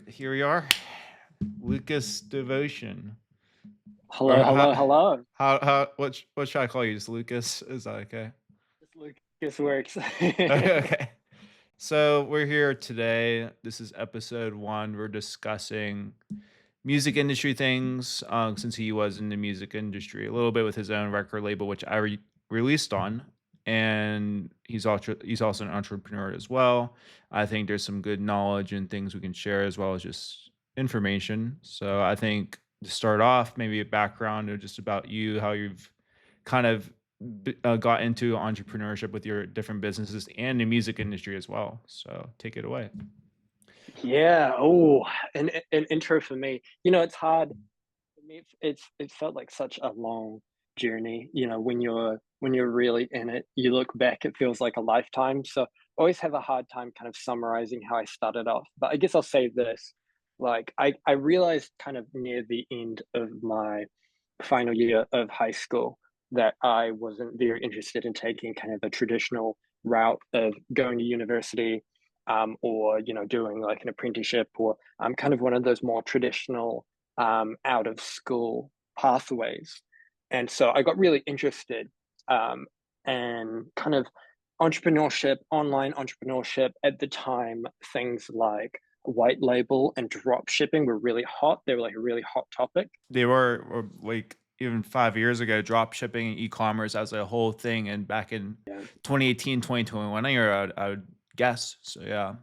Here we are, Lucas Devotion. Or Hello, hello, hello. what should I call you? Just Lucas? Is that okay? This Lucas works. Okay. So we're here today. This is episode one. We're discussing music industry things. Since he was in the music industry a little bit with his own record label, which I released on, and he's also an entrepreneur as well. I think there's some good knowledge and things we can share as well as just information. So I think to start off, maybe a background or just about you, how you've kind of got into entrepreneurship with your different businesses and the music industry as well. So take it away. Yeah. Oh, an intro for me. It's hard for me. It felt like such a long journey. When you're really in it, you look back, it feels like a lifetime. So I always have a hard time kind of summarizing how I started off. But I guess I'll say this. Like I realized kind of near the end of my final year of high school that I wasn't very interested in taking kind of a traditional route of going to university, or doing like an apprenticeship, or kind of one of those more traditional out of school pathways. And so I got really interested, and kind of entrepreneurship, online entrepreneurship at the time. Things like white label and drop shipping were really hot. They were like a really hot topic. They were like even 5 years ago, drop shipping and e-commerce as a whole thing. And back in Yeah. 2018, 2021, I would guess. So yeah.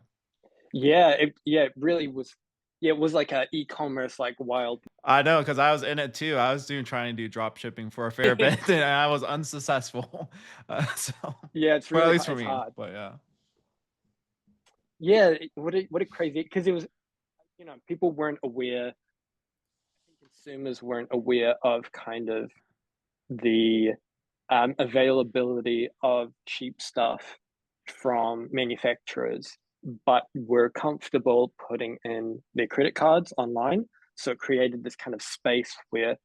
Yeah, it really was. Yeah, it was like a e-commerce like wild. I know because I was in it too. I was trying to do drop shipping for a fair bit and I was unsuccessful. So, Yeah, it's well, at really least hard. for It's me, hard. but yeah. Yeah, what a crazy, because it was, people weren't aware, consumers weren't aware of kind of the availability of cheap stuff from manufacturers, but were comfortable putting in their credit cards online. So it created this kind of space where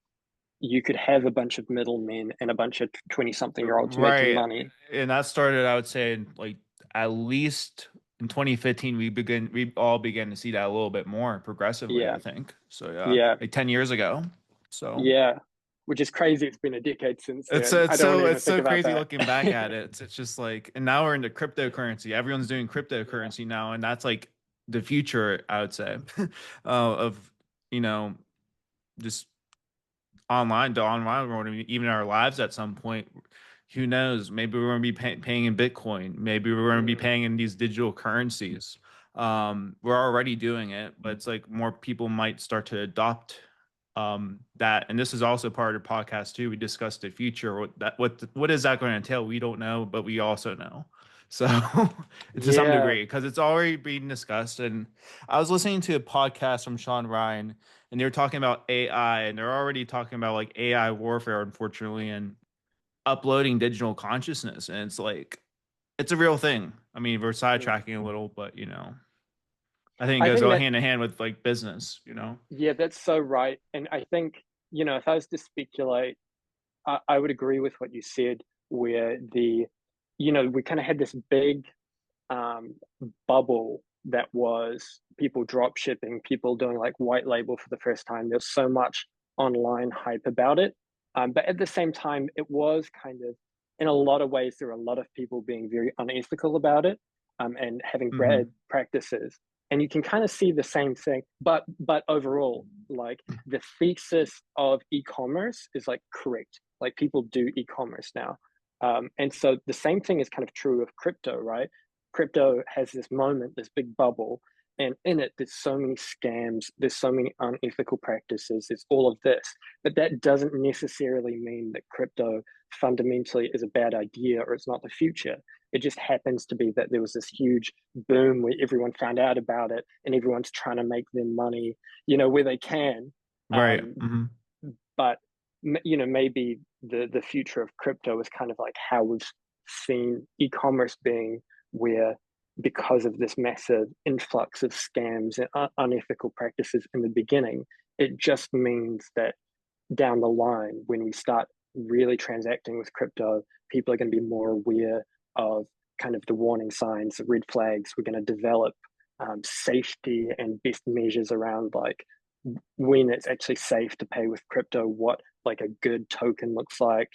you could have a bunch of middlemen and a bunch of 20 something year olds making Right. money. And that started, I would say, in like at least in 2015, we all began to see that a little bit more progressively, I Yeah, think. So yeah, yeah, like 10 years ago. So yeah. Which is crazy. It's been a decade since it's then. it's I don't want so to even it's think so about crazy that. looking back at it. It's just like, and now we're into cryptocurrency. Everyone's doing Yeah, cryptocurrency now, and that's like the future, I would say, of you know just online to online world, even our lives at some point. Who knows? Maybe we're going to be paying in Bitcoin. Maybe we're going to be mm, paying in these digital currencies. We're already doing it, but it's like more people might start to adopt that. And this is also part of the podcast too. We discussed the future. What is that going to entail? We don't know, but we also know. So to some yeah, degree, because it's already being discussed. And I was listening to a podcast from Sean Ryan, and they were talking about AI, and they're already talking about like AI warfare, unfortunately, and uploading digital consciousness. And it's like it's a real thing. I mean, we're mm. sidetracking a little, but I think it I goes think all that, hand in hand with like business. yeah, that's so right. And I think, if I was to speculate, I would agree with what you said, where we kind of had this big um, bubble that was people drop shipping, people doing like white label for the first time. There's so much online hype about it. But at the same time, it was kind of, in a lot of ways, there were a lot of people being very unethical about it, and having Hmm. bad practices. And you can kind of see the same thing, but overall, like the thesis of e-commerce is like correct. Like people do e-commerce now, and so the same thing is kind of true of crypto, right? Crypto has this moment, this big bubble, and in it, there's so many scams, there's so many unethical practices, there's all of this. But that doesn't necessarily mean that crypto fundamentally is a bad idea or it's not the future. It just happens to be that there was this huge boom where everyone found out about it and everyone's trying to make their money, where they can. Right. Um, Hmm. but maybe the future of crypto is kind of like how we've seen e-commerce being, where because of this massive influx of scams and unethical practices in the beginning, it just means that down the line, when we start really transacting with crypto, people are going to be more aware of kind of the warning signs, the red flags. We're going to develop safety and best measures around like when it's actually safe to pay with crypto, what like a good token looks like,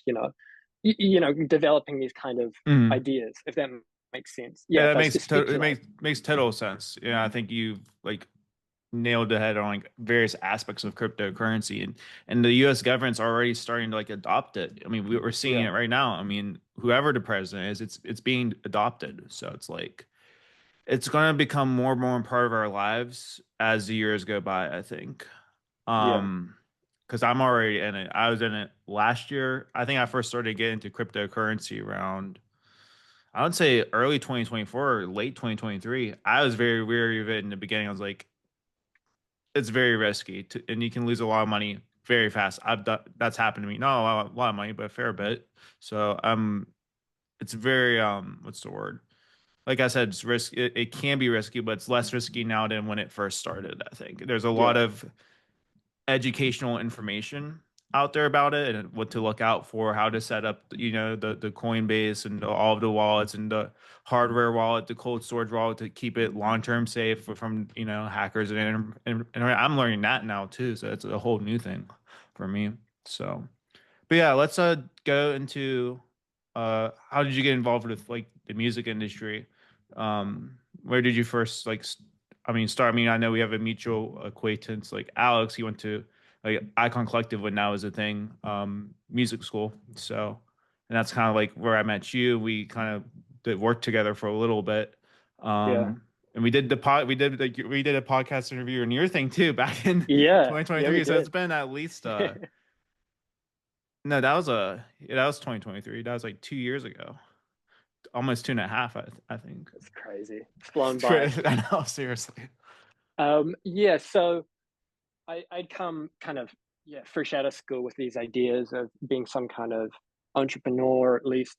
developing these kind of Mhm. ideas, if that makes sense. Yeah, Yeah, if that I was makes to it speculate. makes total sense. Yeah, I think you've like nailed the head on like various aspects of cryptocurrency, and the U.S. government's already starting to like adopt it. I mean, we're seeing Yeah, it right now. I mean, whoever the president is, it's being adopted. So it's like it's going to become more and more a part of our lives as the years go by, I think. yeah, Um, because I'm already in it. I was in it last year. I think I first started getting into cryptocurrency around, I would say early 2024, or late 2023. I was very wary of it in the beginning. I was like, it's very risky and you can lose a lot of money very fast. I've done that's happened to me. Not a lot of money, but a fair bit. So it's very what's the word? Like I said, it's risk. It can be risky, but it's less risky now than when it first started. I think there's a lot yeah, of educational information out there about it and what to look out for, how to set up, the Coinbase and all of the wallets and the hardware wallet, the cold storage wallet to keep it long-term safe from, hackers and I'm learning that now too. So it's a whole new thing for me. So but yeah, let's go into how did you get involved with like the music industry? Where did you first I mean start? I mean, I know we have a mutual acquaintance like Alex. He went to like Icon Collective when that was a thing, music school. So and that's kind of like where I met you. We kind of did work together for a little bit. yeah, And we did the pod we did a podcast interview and your thing too back in yeah, yeah. We 2023. So it's did. been at least no, that was yeah, that was 2023. That was like 2 years ago, almost two and a half, I think. It's crazy. It's flown by. I know, seriously. Yeah. So I'd come kind of fresh out of school with these ideas of being some kind of entrepreneur, or at least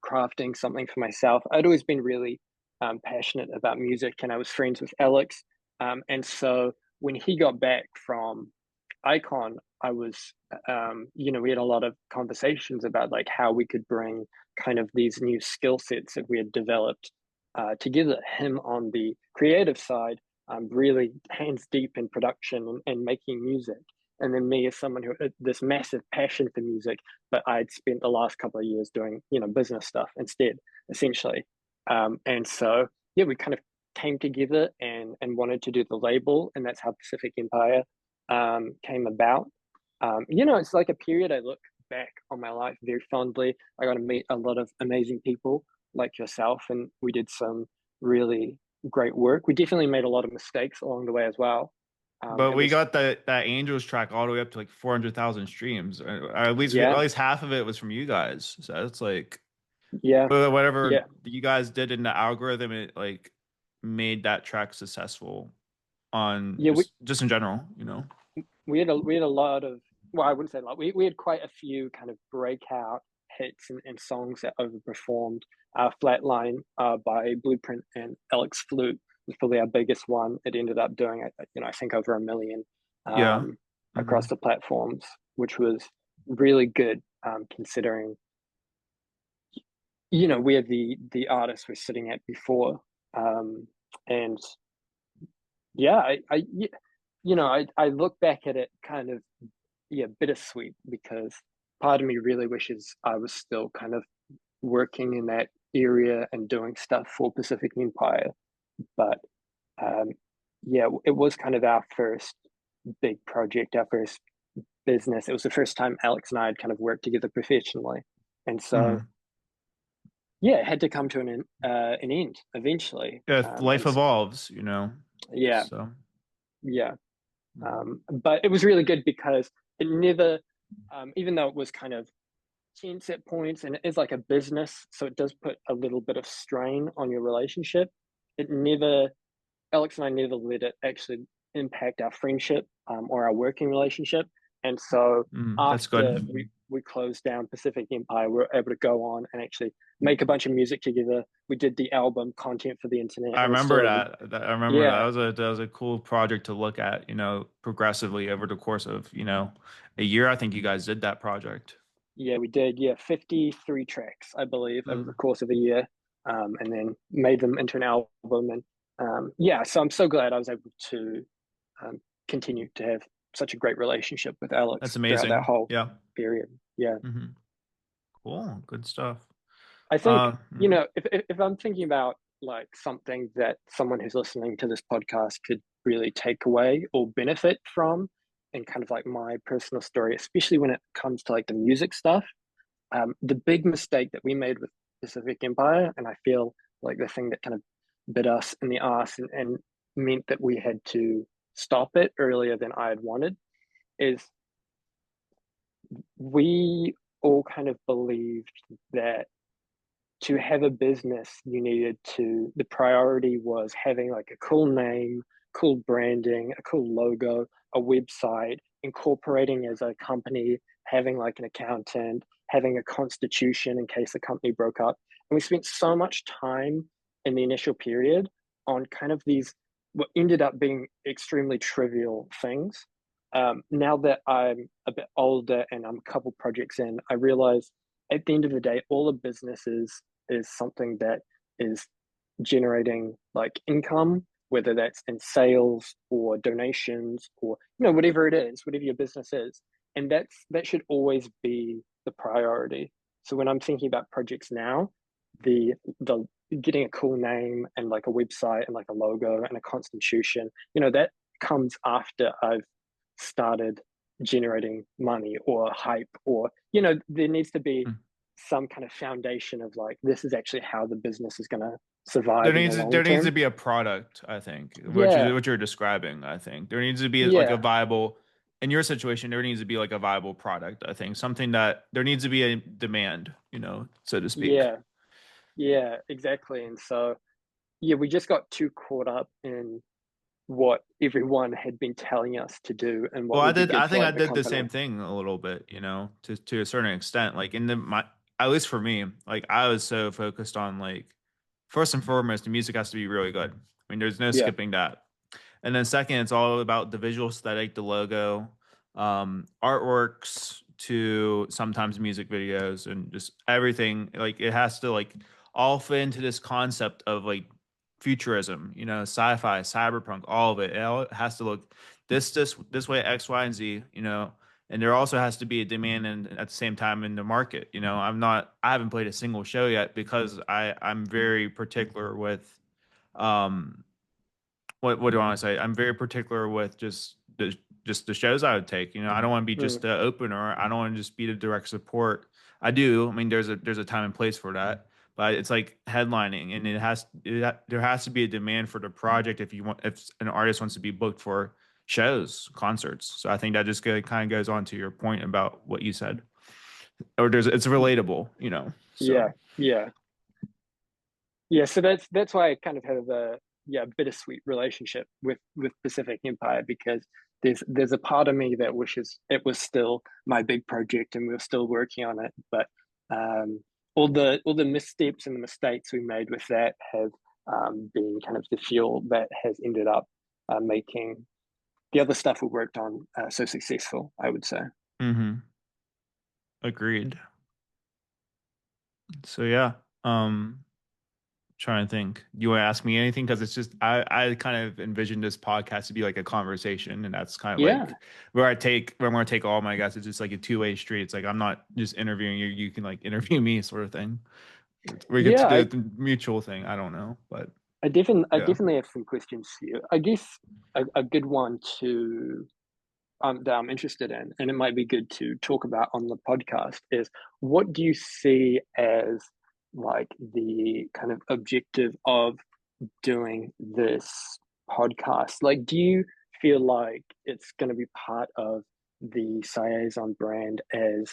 crafting something for myself. I'd always been really passionate about music, and I was friends with Alex. And so when he got back from Icon, I was, we had a lot of conversations about like how we could bring kind of these new skill sets that we had developed together. Him on the creative side, really hands deep in production and making music. And then me as someone who had this massive passion for music, but I'd spent the last couple of years doing, business stuff instead, essentially. And so, yeah, we kind of came together and wanted to do the label, and that's how Pacific Empire came about. It's like a period I look back on my life very fondly. I got to meet a lot of amazing people like yourself, and we did some really great work. We definitely made a lot of mistakes along the way as well. But It we was, got that Angels track all the way up to like 400,000 streams. Or at yeah, least half of it was from you guys. So it's like, yeah, but whatever yeah, you guys did in the algorithm, it like made that track successful on yeah. just in general. We had a lot of, well, I wouldn't say a lot. We had quite a few kind of breakout hits and songs that overperformed. Flatline by Blueprint and Alex Flute was probably our biggest one. It ended up doing, I think over 1 million Yeah. um, across Hmm. the platforms, which was really good considering, where the artists were sitting at before. And yeah, I look back at it kind of, yeah, bittersweet, because part of me really wishes I was still kind of working in that area and doing stuff for Pacific Empire. But um, yeah, it was kind of our first big project, our first business. It was the first time Alex and I had kind of worked together professionally, and so Hmm. yeah, it had to come to an end eventually. Yeah, life And evolves. yeah, So. yeah. Mhm. But it was really good because it never, even though it was kind of tense at points and it is like a business, so it does put a little bit of strain on your relationship. It never, Alex and I never let it actually impact our friendship or our working relationship. And so That's after good. we closed down Pacific Empire, we were able to go on and actually make a bunch of music together. We did the album content for the internet, I and we're remember still, that. I remember yeah, that was a cool project to look at, progressively over the course of, a year. I think you guys did that project. yeah, we did. Yeah, 53 tracks, I believe, over the Mm. course of a year, and then made them into an album. And Yeah, so I'm so glad I was able to um, continue to have such a great relationship with That's Alex throughout that amazing. whole Yeah. period. Yeah, Hmm. Cool. Good stuff. I think, Mhm. if I'm thinking about like something that someone who's listening to this podcast could really take away or benefit from, and kind of like my personal story, especially when it comes to like the music stuff, the big mistake that we made with Pacific Empire, and I feel like the thing that kind of bit us in the ass and meant that we had to stop it earlier than I had wanted, is we all kind of believed that to have a business, you needed to, the priority was having like a cool name, cool branding, a cool logo, a website, incorporating as a company, having like an accountant, having a constitution in case the company broke up. And we spent so much time in the initial period on kind of these, what ended up being extremely trivial things. Now that I'm a bit older and I'm a couple projects in, I realize at the end of the day, all a business is something that is generating like income, whether that's in sales or donations or whatever it is, whatever your business is, and that should always be the priority. So when I'm thinking about projects now, the getting a cool name and like a website and like a logo and a constitution, that comes after I've started generating money or hype, or there needs to be some kind of foundation of like this is actually how the business is going to survive in the long There needs to term. be a product, I think, which is Yeah, what you're describing, I think. There needs to be like a yeah, viable in your situation, there needs to be like a viable product, I think. Something that there needs to be a demand, so to speak. yeah, yeah, exactly. And so, yeah, we just got too caught up in what everyone had been telling us to do and Well, what would be I good for think I like the did the company. same thing a little bit, to a certain extent. Like in the my at least for me, like I was so focused on like first and foremost, the music has to be really good. I mean, there's no Yeah, skipping that. And then second, it's all about the visual aesthetic, the logo, artworks to sometimes music videos and just everything. Like it has to like all fit into this concept of like futurism, sci-fi, cyberpunk, all of it. It all has to look this way, X, Y, and Z, and there also has to be a demand and at the same time in the market. I haven't played a single show yet because I'm very particular with um what do I want to say? I'm very particular with just the shows I would take. I don't want to be just mm, the opener. I don't want to just be the direct support. I do. I mean, there's a time and place for that, but it's like headlining, and there has to be a demand for the project if an artist wants to be booked for shows, concerts. So I think that just kind of goes on to your point about what you said, or it's relatable, So yeah, yeah. Yeah, so that's why I kind of have a, yeah, bittersweet relationship with Pacific Empire, because there's a part of me that wishes it was still my big project and we are still working on it. But um, all the missteps and the mistakes we made with that have been kind of the fuel that has ended up making the other stuff we worked on so successful, I would say. hmm agreed. So yeah. Um, Trying to think. You want to ask me anything? Because it's just I kind of envision this podcast to be like a conversation, and that's kind of Yeah, like where I'm going to take all my guys. It's just like a two-way street. It's like I'm not just interviewing you; you can like interview me, sort of thing. We get to yeah. do the mutual thing. I don't know, but I yeah, definitely have some questions for you. I guess a good one to that I'm interested in, and it might be good to talk about on the podcast, is what do you see as like the kind of objective of doing this podcast? Like, do you feel like it's going to be part of the Saison brand as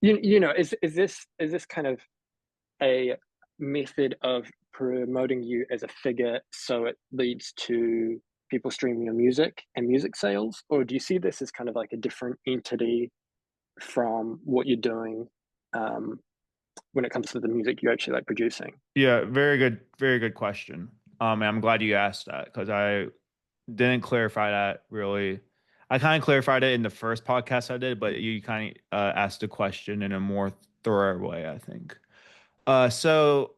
is this kind of a method of promoting you as a figure so it leads to people streaming your music and music sales? Or do you see this as kind of like a different entity from what you're doing um, when it comes to the music you're actually like producing? yeah. Very good question. And I'm glad you asked that because I didn't clarify that really. I kind of clarified it in the first podcast I did, but you kind of asked the question in a more thorough way, I think. So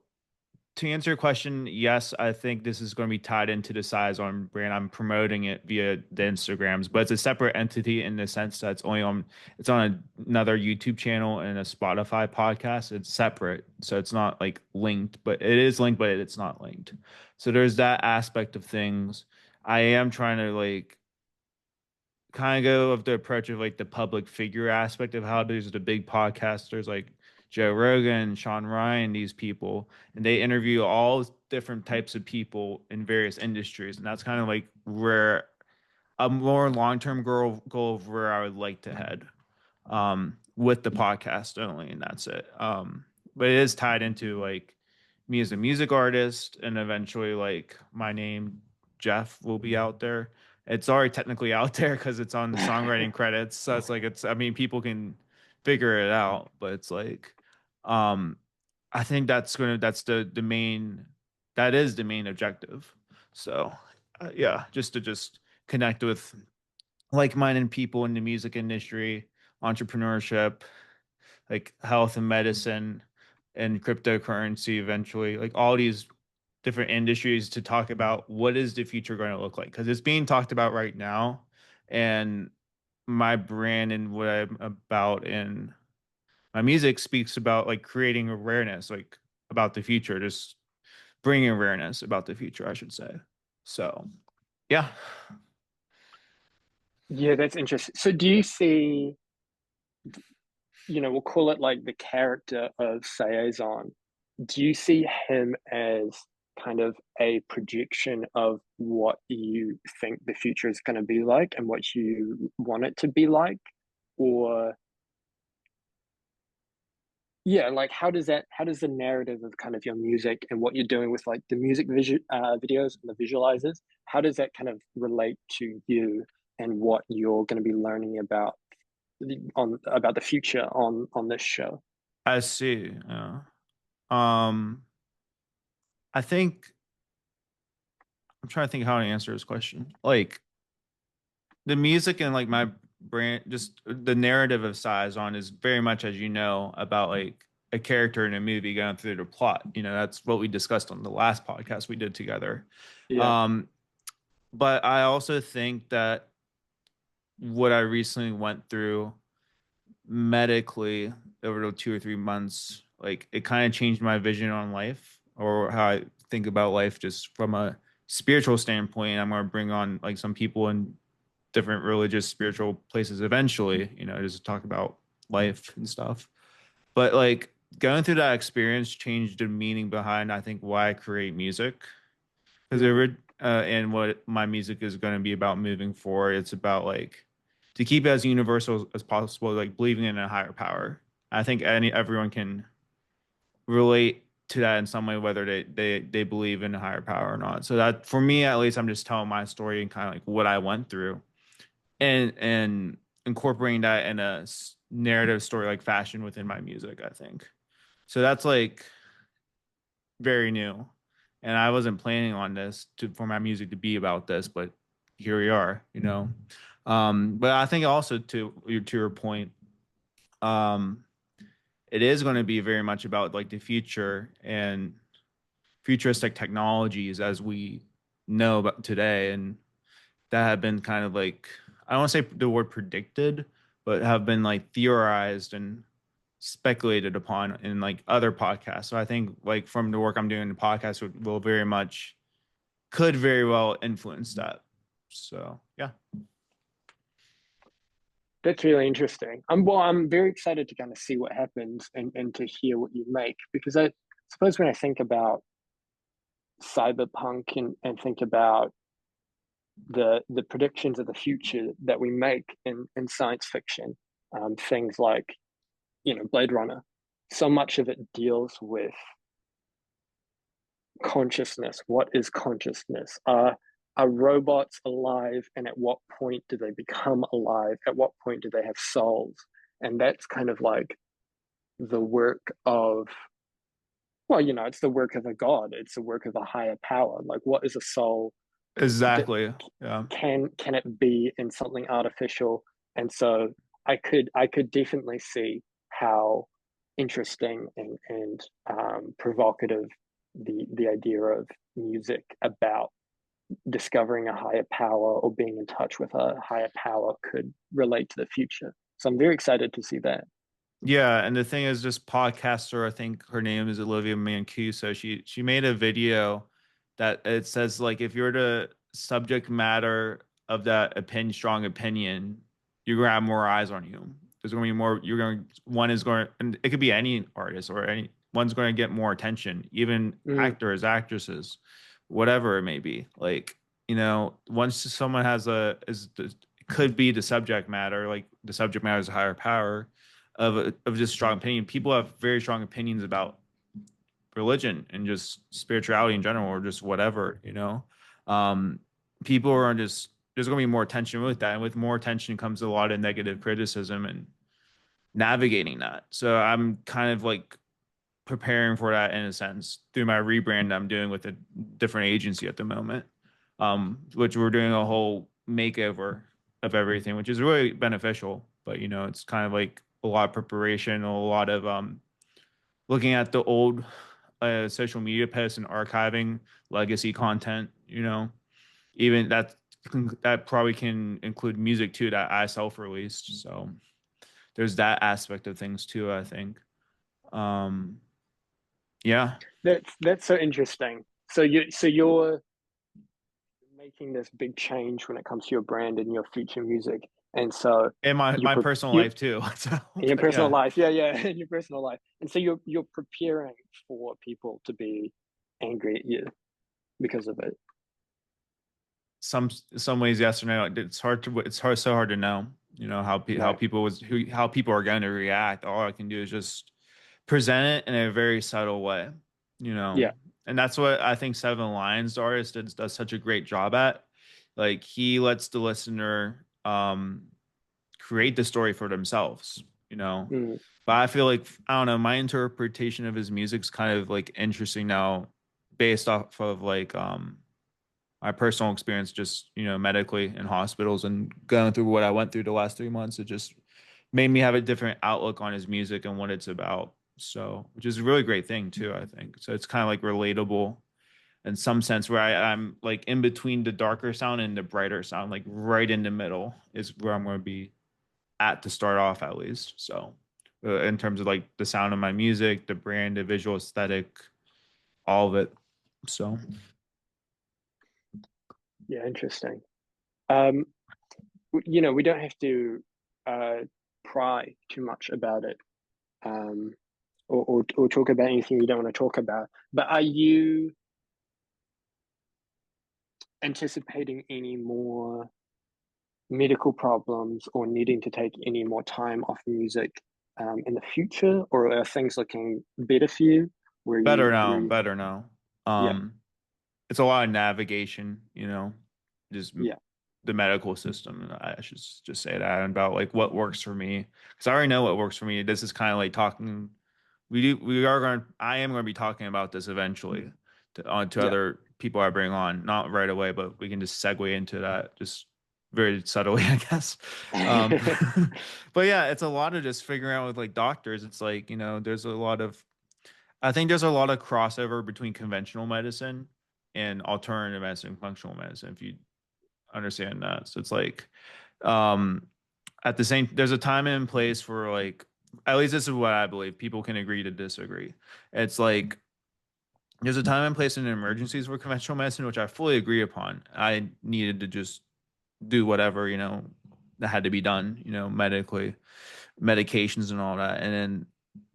To answer your question, yes, I think this is going to be tied into the size on brand. I'm promoting it via the Instagrams, but it's a separate entity in the sense that it's on another YouTube channel and a Spotify podcast. It's separate, so it's not like linked, but it is linked, but it's not linked. So there's that aspect of things. I am trying to like kind of go of the approach of like the public figure aspect of how there's the big podcasters like Joe Rogan, Sean Ryan, these people, and they interview all different types of people in various industries. And that's kind of like where a more long-term goal of where I would like to head with the podcast only, and that's it. But it is tied into like me as a music artist, and eventually like my name Jeff will be out there. It's already technically out there because it's on the songwriting credits. So it's like it's I mean people can figure it out, but it's like um I think that's the main that is the main objective. So yeah, just to just connect with like-minded people in the music industry, entrepreneurship, like health and medicine and cryptocurrency eventually, like all these different industries to talk about what is the future going to look like because it's being talked about right now and my brand and what I'm about in my music speaks about like creating awareness like about the future, just bringing awareness about the future, I should say. So yeah. Yeah, that's interesting. So do you see, we'll call it like the character of Saison. Do you see him as kind of a projection of what you think the future is going to be like and what you want it to be like? Or yeah, like how does the narrative of kind of your music and what you're doing with like the videos and the visualizers, how does that kind of relate to you and what you're going to be learning about the future on this show? I see. Um I think I'm trying to think how to answer this question. Like the music and like my brand, just the narrative of Size on is very much, as you know, about like a character in a movie going through the plot. You know, that's what we discussed on the last podcast we did together. Yeah, Um, but I also think that what I recently went through medically over the 2 or 3 months, like it kind of changed my vision on life or how I think about life just from a spiritual standpoint. I'm going to bring on like some people in different religious, spiritual places eventually, you know, just to talk about life and stuff. But like going through that experience changed the meaning behind, I think, why I create music. Because mm, and what my music is going to be about moving forward, it's about like to keep it as universal as possible, like believing in a higher power. I think everyone can relate to that in some way, whether they believe in a higher power or not. So that for me, at least, I'm just telling my story and kind of like what I went through and incorporating that in a narrative story like fashion within my music, I think. So that's like very new. And I wasn't planning on this for my music to be about this, but here we are, you know. But I think also to your point, um, it is going to be very much about like the future and futuristic technologies as we know about today and that have been kind of like I don't want to say the word predicted, but have been like theorized and speculated upon in like other podcasts. So I think like from the work I'm doing in the podcast will very much could very well influence that. So yeah. that's really interesting. I'm very excited to kind of see what happens and to hear what you make because I suppose when I think about cyberpunk and think about the predictions of the future that we make in science fiction, things like Blade Runner, so much of it deals with consciousness. What is consciousness? Are robots alive, and at what point do they become alive? At what point do they have souls? And that's kind of like the work of, well, it's the work of a god. It's the work of a higher power. Like, what is a soul? D- Exactly. Yeah. can it be in something artificial? And so I could definitely see how interesting and provocative the idea of music about discovering a higher power or being in touch with a higher power could relate to the future. So I'm very excited to see that. Yeah, and the thing is, this podcaster, I think her name is Olivia Mancuso. She made a video that it says like if you're the subject matter of that strong opinion, you're gonna have more eyes on you. There's gonna be more. You're going. One is going, and it could be any artist or any one's going to get more attention. Even Mm, actors, actresses, whatever it may be. Like once someone has could be the subject matter, like the subject matter is a higher power of just strong opinion. People have very strong opinions about religion and just spirituality in general, or just whatever. Um, People are just there's going to be more tension with that, and with more tension comes a lot of negative criticism and navigating that. So I'm kind of like preparing for that in a sense through my rebrand I'm doing with a different agency at the moment, which we're doing a whole makeover of everything, which is really beneficial. But it's kind of like a lot of preparation, a lot of looking at the old social media posts and archiving legacy content. Even that probably can include music too that I self-released. So there's that aspect of things too, I think. Um, yeah. that's so interesting. So you're making this big change when it comes to your brand and your future music, and so And my you my pre- personal you life too. So, in your but personal yeah, life, yeah, yeah, in your personal life, and so you're preparing for people to be angry at you because of it. some ways yes or no. It's so hard to know. Right. How people are going to react. All I can do is just present it in a very subtle way. You know, Yeah. and that's what I think Seven Lions the artist does such a great job at. Like he lets the listener create the story for themselves. You know, Mm, But I feel like I don't know, my interpretation of his music's kind of like interesting now, based off of like my personal experience just, medically in hospitals and going through what I went through the last 3 months. It just made me have a different outlook on his music and what it's about. So, which is a really great thing too, I think. So it's kind of like relatable in some sense where I'm like in between the darker sound and the brighter sound, like right in the middle is where I'm going to be at to start off at least. So, in terms of like the sound of my music, the brand, the visual aesthetic, all of it. So, yeah, interesting. Um, we don't have to uh, pry too much about it, um, or talk about anything you don't want to talk about. But are you anticipating any more medical problems or needing to take any more time off music in the future, or are things looking better for you? better now. Yeah, It's a lot of navigation, just yeah, the medical system. And I should just say that about like what works for me, because I already know what works for me. This is kind of like talking. I am going to be talking about this eventually to yeah. other people I bring on, not right away, but we can just segue into that just very subtly, I guess. Um, but yeah, it's a lot of just figuring out with like doctors. It's like, I think there's a lot of crossover between conventional medicine and alternative medicine, functional medicine, if you understand that. So it's like, um, there's a time and place for like, at least this is what I believe. People can agree to disagree. It's like, there's a time and place in emergencies for conventional medicine, which I fully agree upon. I needed to just do whatever, that had to be done, medically, medications and all that. And then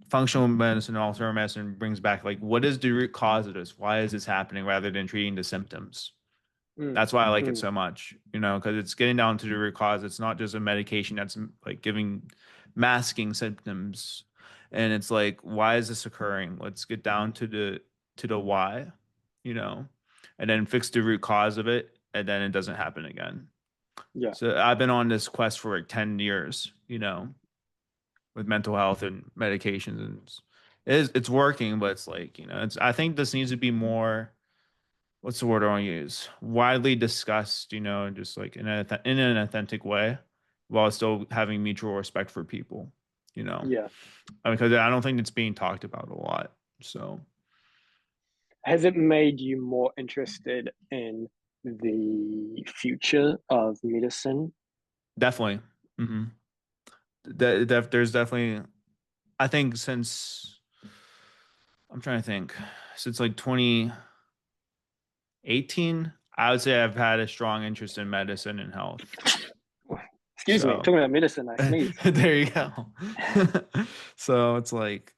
functional medicine and alternative medicine brings back like what is the root cause of this? Why is this happening rather than treating the symptoms? Mm, That's why I like it mm, so much, because it's getting down to the root cause. It's not just a medication that's like masking symptoms. And it's like, why is this occurring? Let's get down to the why, you know, and then fix the root cause of it, and then it doesn't happen again. yeah. So I've been on this quest for like 10 years, with mental health and medications, and it's working, but it's like, I think this needs to be more, what's the word I want to use? Widely discussed, just like in an authentic way, while still having mutual respect for people, Yeah. because I don't think it's being talked about a lot. So has it made you more interested in the future of medicine? Definitely. Hmm. There's definitely, I think since, I'm trying to think, since like 2018, I would say I've had a strong interest in medicine and health. Excuse me, So talking about medicine, I sneezed. there you go. So it's like,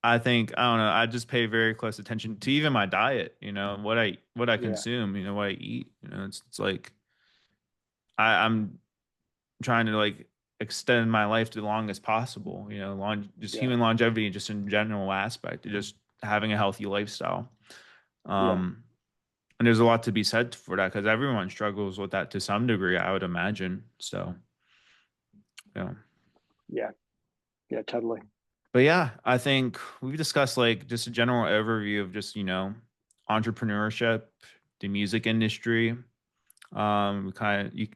I think, I don't know, I just pay very close attention to even my diet, what I Yeah, consume, what I eat. It's like I'm trying to like extend my life to the longest possible, just yeah, human longevity, just in general aspect, just having a healthy lifestyle. yeah, Um, and there's a lot to be said for that because everyone struggles with that to some degree, I would imagine. So, yeah. yeah, yeah, totally. But yeah, I think we've discussed like just a general overview of just, entrepreneurship, the music industry. Kind of you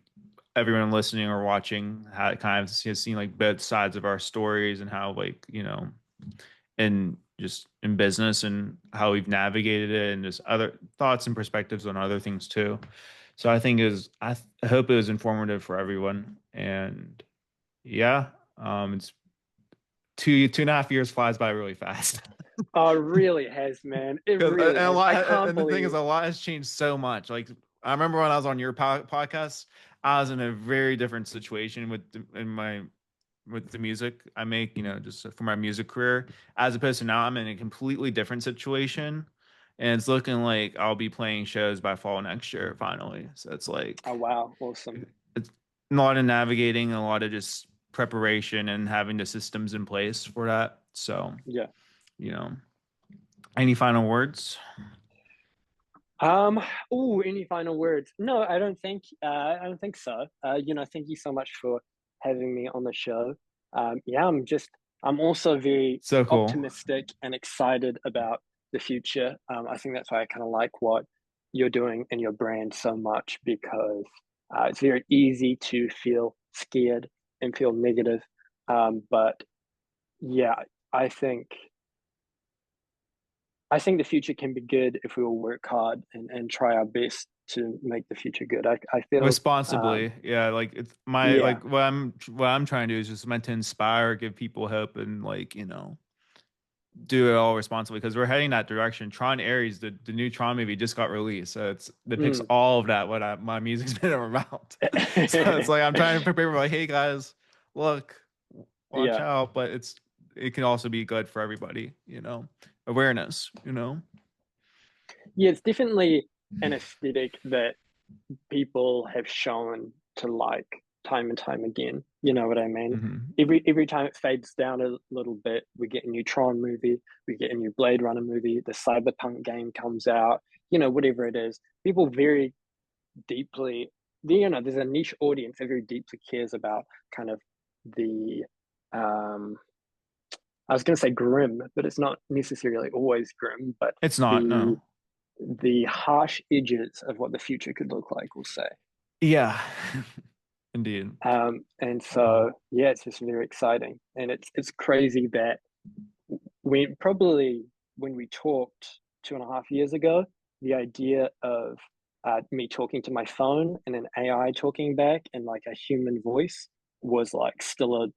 everyone listening or watching kind of has seen like both sides of our stories and how like, and just in business and how we've navigated it and just other thoughts and perspectives on other things too. So I think I hope it was informative for everyone. And yeah, it's 2.5 years flies by really fast. Oh, it really has, man. It Because really has. I can't and the thing is, believe. a lot has changed so much. Like I remember when I was on your podcast, I was in a very different situation with the music I make, just for my music career, as opposed to now I'm in a completely different situation, and it's looking like I'll be playing shows by fall next year finally. So it's like Oh, wow, awesome. it's a lot of navigating, a lot of just preparation, and having the systems in place for that. So Yeah. you know, any final words? Um, any final words? No, I don't think so. Thank you so much for having me on the show. Yeah, I'm also very So cool. optimistic and excited about the future. I think that's why I kind of like what you're doing and your brand so much because it's very easy to feel scared and feel negative. But yeah, I think I think the future can be good if we all work hard and try our best to make the future good. I feel, Responsibly, yeah, like it's my yeah, like what I'm trying to do is just meant to inspire, give people hope, and like do it all responsibly because we're heading that direction. Tron Ares, the new Tron movie just got released, so it depicts mm, all of that my music's been about. So it's like I'm trying to prepare people like, hey guys, look, watch yeah, out, but it can also be good for everybody, awareness, yeah. It's definitely an aesthetic that people have shown to like time and time again. You know what I mean? Hmm. Every time it fades down a little bit, we get a new Tron movie, we get a new Blade Runner movie, the Cyberpunk game comes out. Whatever it is, people very deeply there's a niche audience that very deeply cares about kind of the um I was going to say grim, but it's not necessarily always grim, but It's not, the no. the harsh edges of what the future could look like, we'll say. Yeah. Indeed. And so yeah, it's just very exciting, and it's crazy that when we talked 2.5 years ago, the idea of me talking to my phone and an AI talking back and like a human voice was like still a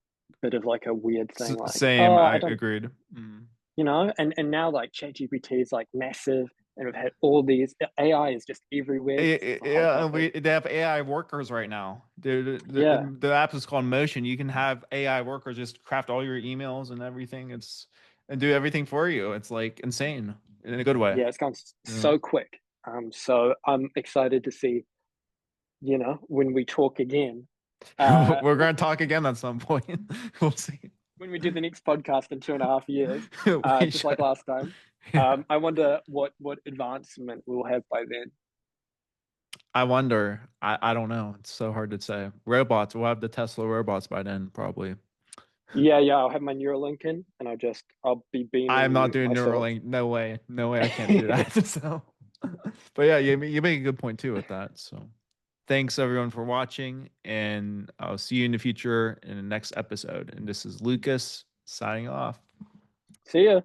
bit of like a weird thing. Like, Same, oh, I I don't, agreed. Mm. and now like ChatGPT is like massive, and we've had all these AI is just everywhere. It's a hot Yeah, and topic. they have AI workers right now. Yeah, The app is called Motion. You can have AI workers just craft all your emails and everything. And do everything for you. It's like insane in a good way. yeah, it's gone Yeah. so quick. So I'm excited to see, when we talk again, uh, We're going to talk again at some point. We'll see. when we do the next podcast in 2.5 years, We just like should. last time. Yeah. I wonder what advancement we'll have by then. I wonder. I don't know. It's so hard to say. Robots. We'll have the Tesla robots by then, probably. Yeah, yeah, I'll have my Neuralink in, and I'll be I'm beaming not you doing myself. Neuralink. No way. No way I can't do that. So, but yeah, you make a good point too with that. So, thanks everyone for watching, and I'll see you in the future in the next episode. And this is Lucas signing off. See ya.